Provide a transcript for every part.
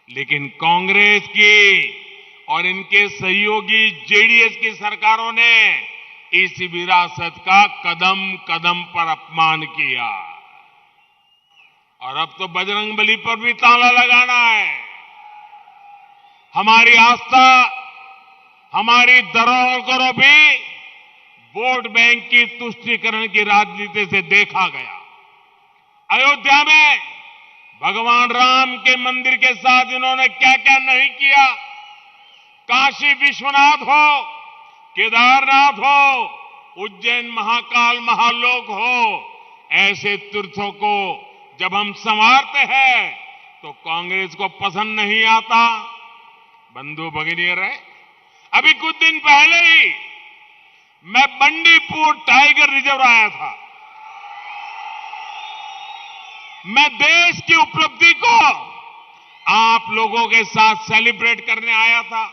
लेकिन कांग्रेस की और इनके सहयोगी जेडीएस की सरकारों ने इस विरासत का कदम कदम पर अपमान किया और अब तो बजरंगबली पर भी ताला लगाना है। हमारी आस्था, हमारी धरोहर को भी वोट बैंक की तुष्टीकरण की राजनीति से देखा गया। अयोध्या में भगवान राम के मंदिर के साथ इन्होंने क्या क्या नहीं किया। काशी विश्वनाथ हो, केदारनाथ हो, उज्जैन महाकाल महालोक हो, ऐसे तीर्थों को जब हम संवारते हैं तो कांग्रेस को पसंद नहीं आता। बंधु भगिनी रहे, अभी कुछ दिन पहले ही मैं बंडीपुर टाइगर रिजर्व आया था। मैं देश की उपलब्धि को आप लोगों के साथ सेलिब्रेट करने आया था।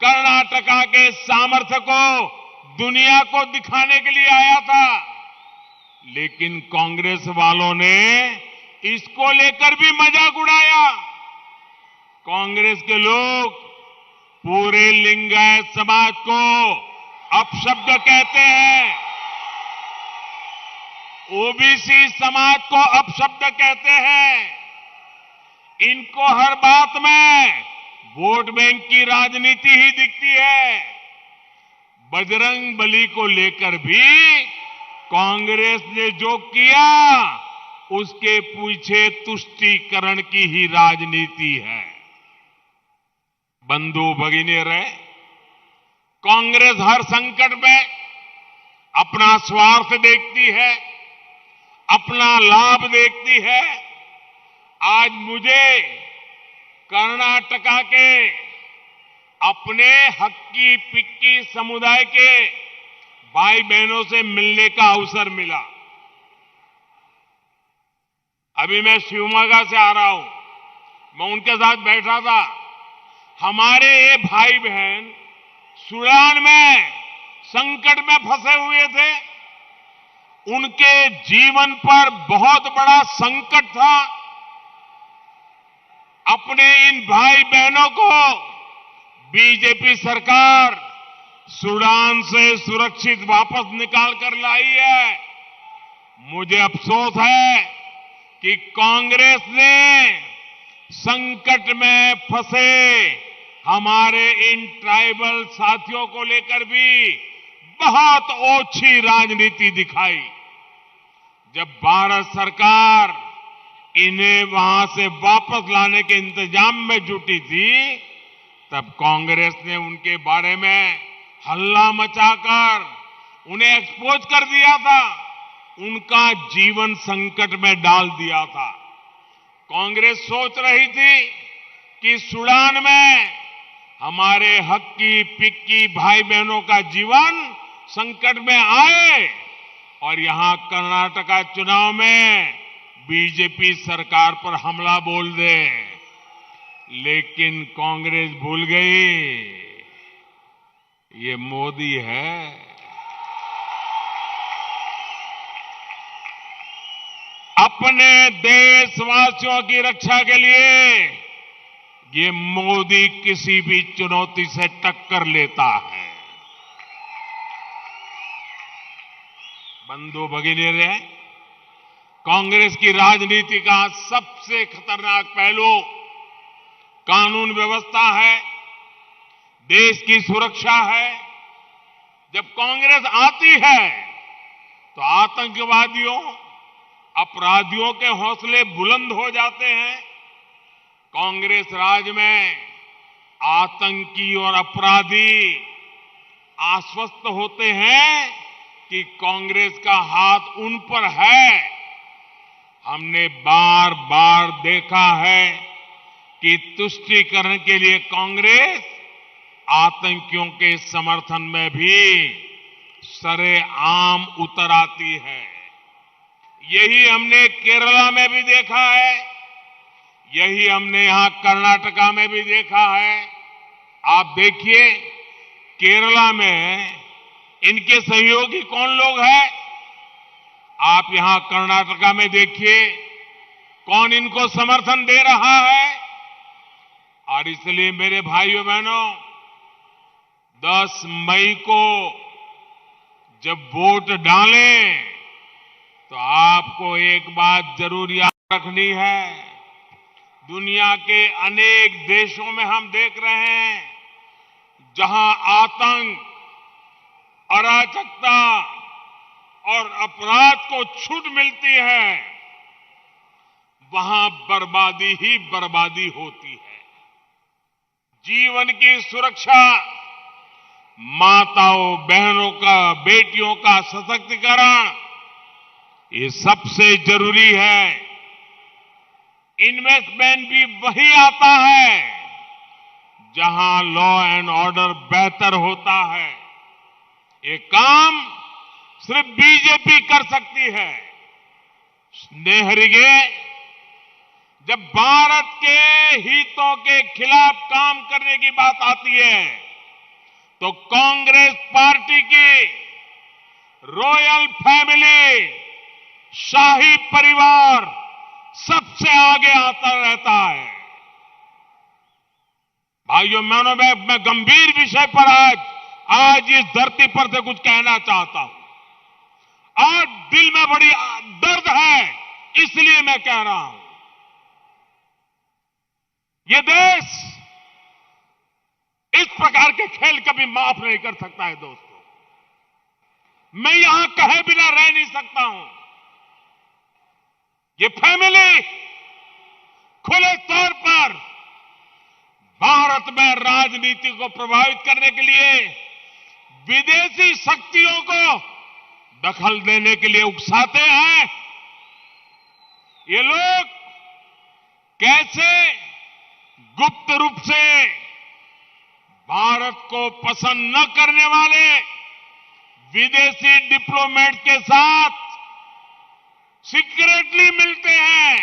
कर्नाटका के सामर्थ्य को दुनिया को दिखाने के लिए आया था, लेकिन कांग्रेस वालों ने इसको लेकर भी मजाक उड़ाया। कांग्रेस के लोग पूरे लिंगायत समाज को अपशब्द कहते हैं, ओबीसी समाज को अपशब्द कहते हैं। इनको हर बात में वोट बैंक की राजनीति ही दिखती है। बजरंगबली को लेकर भी कांग्रेस ने जो किया उसके पीछे तुष्टीकरण की ही राजनीति है। बंधु भगिनी रहे, कांग्रेस हर संकट में अपना स्वार्थ देखती है, अपना लाभ देखती है। आज मुझे कर्नाटका के अपने हक्की पिक्की समुदाय के भाई बहनों से मिलने का अवसर मिला। अभी मैं शिवमोगा से आ रहा हूं, मैं उनके साथ बैठा था। हमारे ये भाई बहन सूडान में संकट में फंसे हुए थे। उनके जीवन पर बहुत बड़ा संकट था। अपने इन भाई बहनों को बीजेपी सरकार सूडान से सुरक्षित वापस निकाल कर लाई है। मुझे अफसोस है कि कांग्रेस ने संकट में फंसे हमारे इन ट्राइबल साथियों को लेकर भी बहुत ओछी राजनीति दिखाई। जब भारत सरकार इन्हें वहां से वापस लाने के इंतजाम में जुटी थी, तब कांग्रेस ने उनके बारे में हल्ला मचाकर उन्हें एक्सपोज कर दिया था, उनका जीवन संकट में डाल दिया था। कांग्रेस सोच रही थी कि सूडान में हमारे हक्की पिक्की भाई बहनों का जीवन संकट में आए और यहां कर्नाटका चुनाव में बीजेपी सरकार पर हमला बोल दे। लेकिन कांग्रेस भूल गई, ये मोदी है। अपने देशवासियों की रक्षा के लिए ये मोदी किसी भी चुनौती से टक्कर लेता है। बंधु भगिनी रे, कांग्रेस की राजनीति का सबसे खतरनाक पहलू कानून व्यवस्था है, देश की सुरक्षा है। जब कांग्रेस आती है तो आतंकवादियों, अपराधियों के हौसले बुलंद हो जाते हैं। कांग्रेस राज में आतंकी और अपराधी आश्वस्त होते हैं कि कांग्रेस का हाथ उन पर है। हमने बार बार देखा है कि तुष्टीकरण के लिए कांग्रेस आतंकियों के समर्थन में भी सरेआम उतर आती है। यही हमने केरला में भी देखा है, यही हमने यहां कर्नाटका में भी देखा है। आप देखिए, केरला में इनके सहयोगी कौन लोग हैं? आप यहां कर्नाटका में देखिए, कौन इनको समर्थन दे रहा है? और इसलिए मेरे भाइयों बहनों, 10 मई को जब वोट डालें तो आपको एक बात जरूर याद रखनी है। दुनिया के अनेक देशों में हम देख रहे हैं जहां आतंक, अराजकता और अपराध को छूट मिलती है, वहां बर्बादी ही बर्बादी होती है। जीवन की सुरक्षा, माताओं बहनों का, बेटियों का सशक्तिकरण, ये सबसे जरूरी है। इन्वेस्टमेंट भी वहीं आता है जहां लॉ एंड ऑर्डर बेहतर होता है। ये काम सिर्फ बीजेपी कर सकती है। स्नेहरिगे, जब भारत के हितों के खिलाफ काम करने की बात आती है तो कांग्रेस पार्टी की रॉयल फैमिली, शाही परिवार सबसे आगे आता रहता है। भाइयों बहनों, मैं गंभीर विषय पर आज इस धरती पर से कुछ कहना चाहता हूं। आज दिल में बड़ी दर्द है, इसलिए मैं कह रहा हूं। ये देश इस प्रकार के खेल कभी माफ नहीं कर सकता है दोस्तों। मैं यहां कहे बिना रह नहीं सकता हूं। ये फैमिली खुले तौर पर भारत में राजनीति को प्रभावित करने के लिए विदेशी शक्तियों को दखल देने के लिए उकसाते हैं। ये लोग कैसे गुप्त रूप से भारत को पसंद न करने वाले विदेशी डिप्लोमेट के साथ सीक्रेटली मिलते हैं।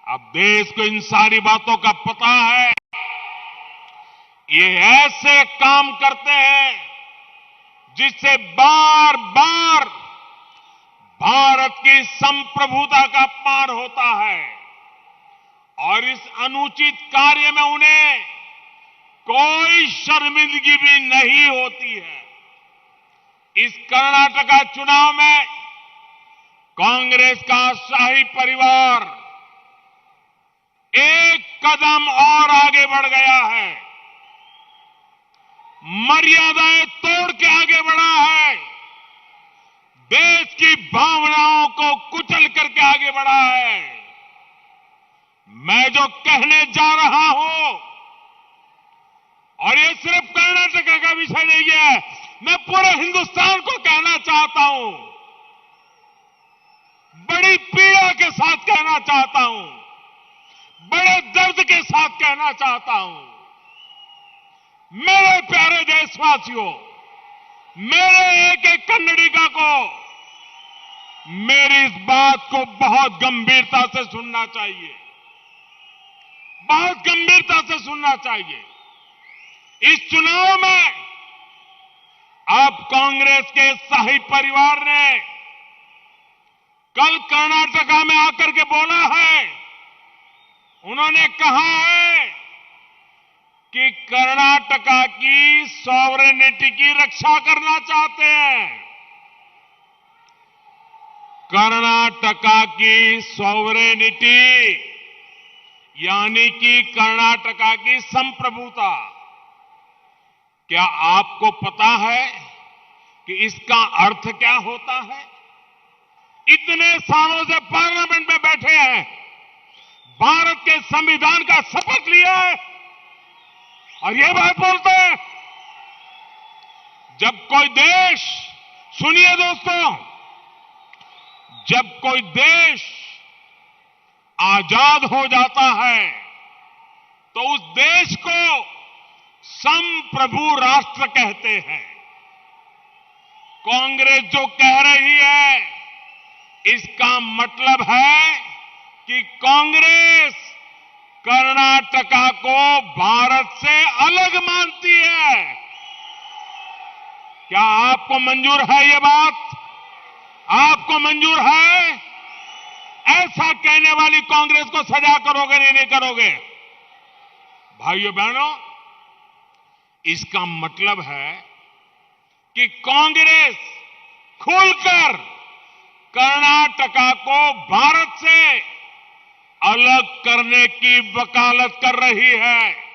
अब देश को इन सारी बातों का पता है। ये ऐसे काम करते हैं जिससे बार बार भारत की संप्रभुता का अपमान होता है और इस अनुचित कार्य में उन्हें कोई शर्मिंदगी भी नहीं होती है। इस कर्नाटका चुनाव में कांग्रेस का शाही परिवार एक कदम और आगे बढ़ गया है, मर्यादाएं तोड़ के आगे बढ़ा है, देश की भावनाओं को कुचल करके आगे बढ़ा है। मैं जो कहने जा रहा हूं, और ये सिर्फ कर्नाटक का विषय नहीं है, मैं पूरे हिंदुस्तान को कहना चाहता हूं, बड़ी पीड़ा के साथ कहना चाहता हूं, बड़े दर्द के साथ कहना चाहता हूं। मेरे प्यारे देशवासियों, मेरे एक एक कन्नडिगा को मेरी इस बात को बहुत गंभीरता से सुनना चाहिए, बहुत गंभीरता से सुनना चाहिए। इस चुनाव में अब कांग्रेस के शाही परिवार ने कल कर्नाटका में आकर के बोला है, उन्होंने कहा है कि कर्नाटका की सॉवरेनिटी की रक्षा करना चाहते हैं। कर्नाटका की सॉवरेनिटी यानी कि कर्नाटका की संप्रभुता, क्या आपको पता है कि इसका अर्थ क्या होता है? इतने सालों से पार्लियामेंट में बैठे हैं, भारत के संविधान का शपथ लिया है और ये बात बोलते हैं। जब कोई देश, सुनिए दोस्तों, जब कोई देश आजाद हो जाता है तो उस देश को संप्रभु राष्ट्र कहते हैं। कांग्रेस जो कह रही है, इसका मतलब है कि कांग्रेस कर्नाटका को भारत से अलग मानती है। क्या आपको मंजूर है ये बात? आपको मंजूर है? ऐसा कहने वाली कांग्रेस को सजा करोगे नहीं करोगे? भाइयों बहनों, इसका मतलब है कि कांग्रेस खुलकर कर्नाटका को भारत से अलग करने की वकालत कर रही है।